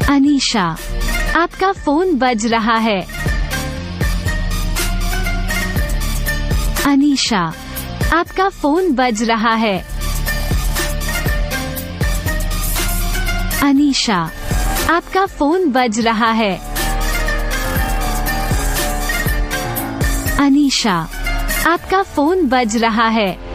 अनीशा, आपका फोन बज रहा है। अनीशा, आपका फोन बज रहा है। अनीशा, आपका फोन बज रहा है। अनीशा, आपका फोन बज रहा है।